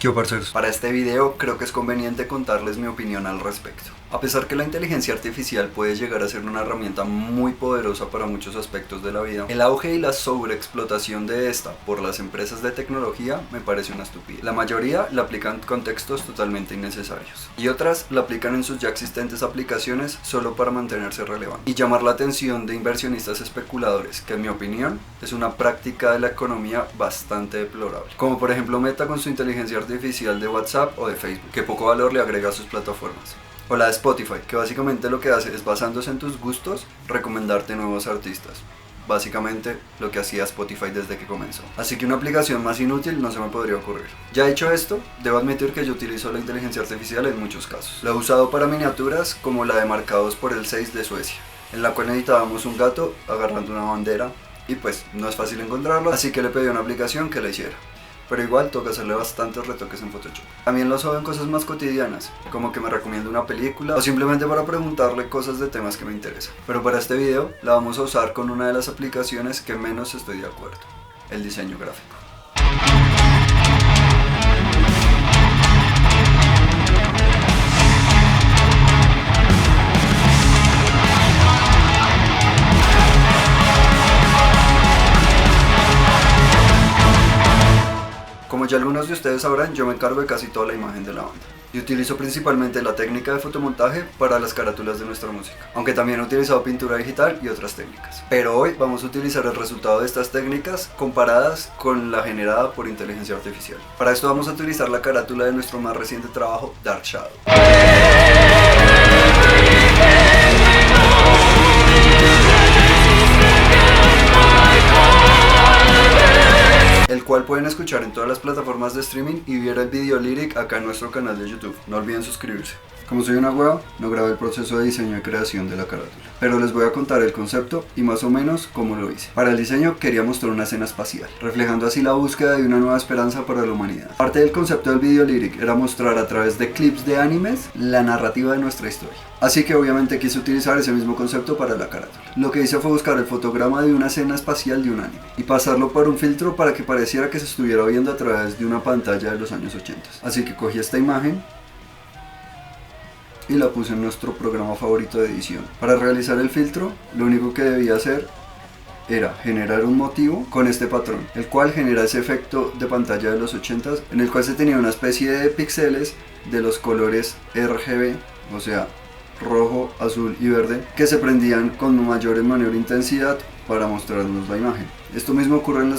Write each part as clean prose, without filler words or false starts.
¿Qué parceros? Para este video creo que es conveniente contarles mi opinión al respecto. A pesar que la inteligencia artificial puede llegar a ser una herramienta muy poderosa para muchos aspectos de la vida, el auge y la sobreexplotación de esta por las empresas de tecnología me parece una estupidez. La mayoría la aplican en contextos totalmente innecesarios y otras la aplican en sus ya existentes aplicaciones solo para mantenerse relevante y llamar la atención de inversionistas especuladores, que en mi opinión es una práctica de la economía bastante deplorable. Como por ejemplo Meta con su inteligencia artificial de WhatsApp o de Facebook, que poco valor le agrega a sus plataformas. O la de Spotify, que básicamente lo que hace es, basándose en tus gustos, recomendarte nuevos artistas. Básicamente lo que hacía Spotify desde que comenzó. Así que una aplicación más inútil no se me podría ocurrir. Ya dicho esto, debo admitir que yo utilizo la inteligencia artificial en muchos casos. La he usado para miniaturas como la de Marcados por el 6 de Suecia, en la cual necesitábamos un gato agarrando una bandera y pues no es fácil encontrarlo, así que le pedí a una aplicación que la hiciera. Pero igual toca hacerle bastantes retoques en Photoshop. También lo uso en cosas más cotidianas, como que me recomienda una película o simplemente para preguntarle cosas de temas que me interesan. Pero para este video la vamos a usar con una de las aplicaciones que menos estoy de acuerdo: el diseño gráfico. Como ya algunos de ustedes sabrán, yo me encargo de casi toda la imagen de la banda y utilizo principalmente la técnica de fotomontaje para las carátulas de nuestra música, aunque también he utilizado pintura digital y otras técnicas. Pero hoy vamos a utilizar el resultado de estas técnicas comparadas con la generada por inteligencia artificial. Para esto vamos a utilizar la carátula de nuestro más reciente trabajo, Dark Shadow, el cual pueden escuchar en todas las plataformas de streaming y ver el video lyric acá en nuestro canal de YouTube. No olviden suscribirse. Como soy una hueva, no grabé el proceso de diseño y creación de la carátula, pero les voy a contar el concepto y más o menos cómo lo hice. Para el diseño quería mostrar una escena espacial, reflejando así la búsqueda de una nueva esperanza para la humanidad. Parte del concepto del video lyric era mostrar a través de clips de animes la narrativa de nuestra historia. Así que obviamente quise utilizar ese mismo concepto para la carátula. Lo que hice fue buscar el fotograma de una escena espacial de un anime y pasarlo por un filtro para que pareciera que se estuviera viendo a través de una pantalla de los años 80. Así que cogí esta imagen y la puse en nuestro programa favorito de edición. Para realizar el filtro, lo único que debía hacer era generar un motivo con este patrón, el cual genera ese efecto de pantalla de los 80s, en el cual se tenía una especie de píxeles de los colores RGB, o sea, rojo, azul y verde, que se prendían con mayor intensidad para mostrarnos la imagen. Esto mismo ocurre en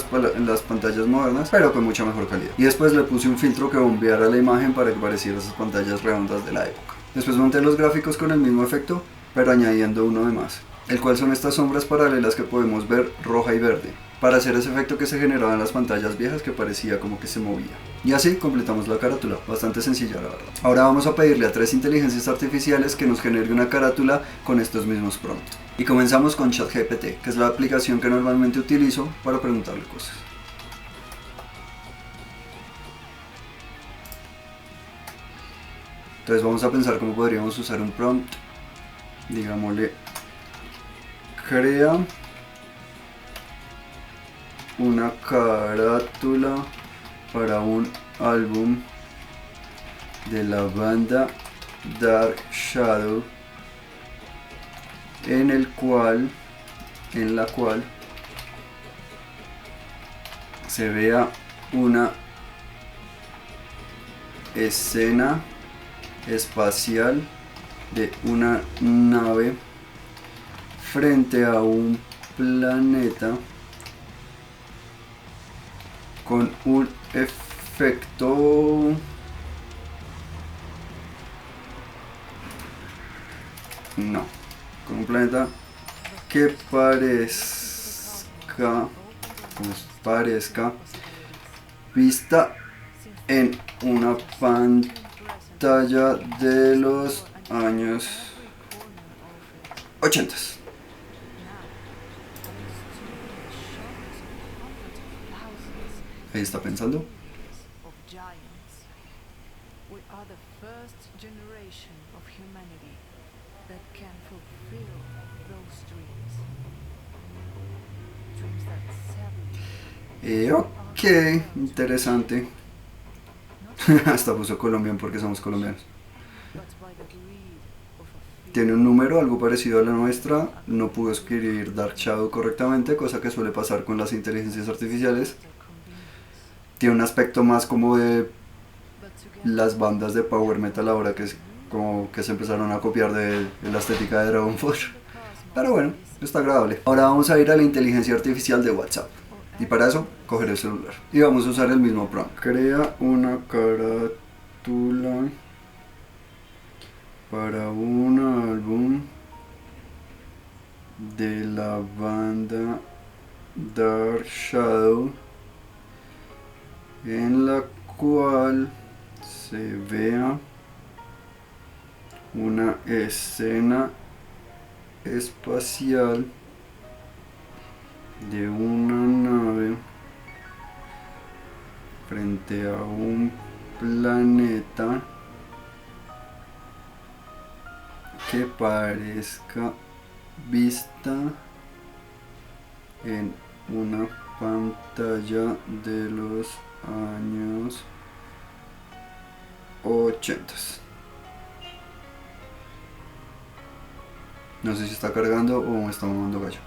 las pantallas modernas, pero con mucha mejor calidad. Y después le puse un filtro que bombeara la imagen para que pareciera esas pantallas redondas de la época. Después monté los gráficos con el mismo efecto, pero añadiendo uno de más, el cual son estas sombras paralelas que podemos ver roja y verde, para hacer ese efecto que se generaba en las pantallas viejas que parecía como que se movía. Y así completamos la carátula, bastante sencilla la verdad. Ahora vamos a pedirle a 3 inteligencias artificiales que nos genere una carátula con estos mismos prompts. Y comenzamos con ChatGPT, que es la aplicación que normalmente utilizo para preguntarle cosas. Entonces vamos a pensar cómo podríamos usar un prompt. Digámosle, crea una carátula para un álbum de la banda Dark Shadow en la cual se vea una escena espacial de una nave frente a un planeta con un efecto con un planeta que parezca vista en una pantalla de los años 80. Ahí está pensando. Ok, interesante. Hasta puso Colombian porque somos colombianos. Tiene un número algo parecido a la nuestra. No pudo escribir Dark Shadow correctamente, cosa que suele pasar con las inteligencias artificiales. Tiene un aspecto más como de las bandas de power metal ahora, que es como que se empezaron a copiar de la estética de Dragon Force. Pero bueno, está agradable. Ahora vamos a ir a la inteligencia artificial de WhatsApp. Y para eso, coger el celular. Y vamos a usar el mismo prompt. Crea una carátula para un álbum de la banda Dark Shadow en la cual se vea una escena espacial de una nave frente a un planeta que parezca vista en una pantalla de los años 80. No sé si está cargando o me está mamando gallo.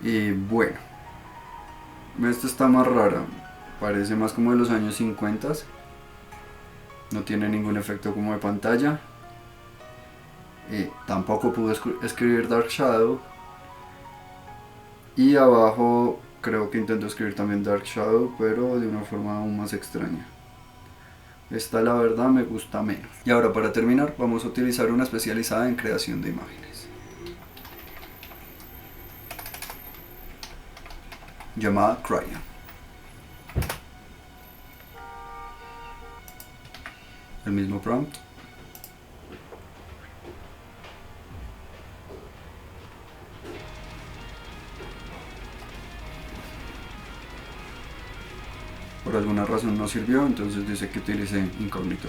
Y bueno, esta está más rara, parece más como de los años 50. No tiene ningún efecto como de pantalla. Tampoco pude escribir Dark Shadow. Y abajo creo que intento escribir también Dark Shadow, pero de una forma aún más extraña. Esta la verdad me gusta menos. Y ahora para terminar vamos a utilizar una especializada en creación de imágenes, llamada Cryon. El mismo prompt. Por alguna razón no sirvió, entonces dice que utilice incógnito.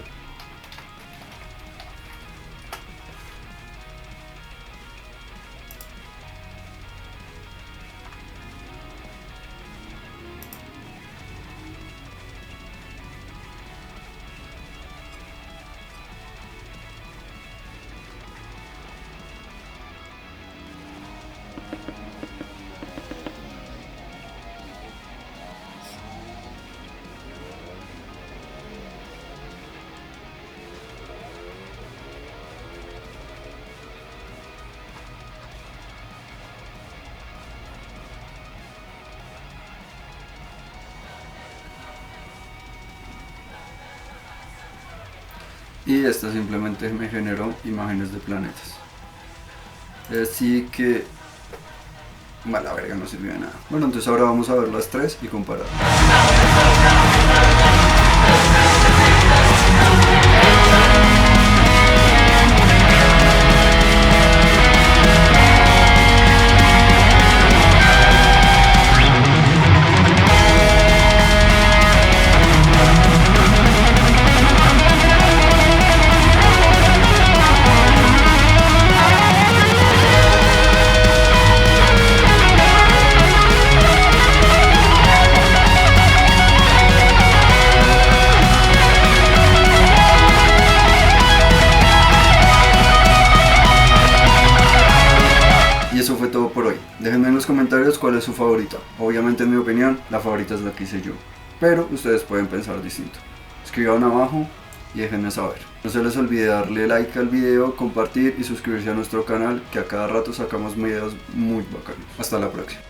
Y esta simplemente me generó imágenes de planetas. Así que mala verga, no sirvió de nada. Bueno, entonces ahora vamos a ver las tres y comparar. Eso fue todo por hoy. Déjenme en los comentarios cuál es su favorita. Obviamente en mi opinión, la favorita es la que hice yo. Pero ustedes pueden pensar distinto. Escriban abajo y déjenme saber. No se les olvide darle like al video, compartir y suscribirse a nuestro canal, que a cada rato sacamos videos muy bacanos. Hasta la próxima.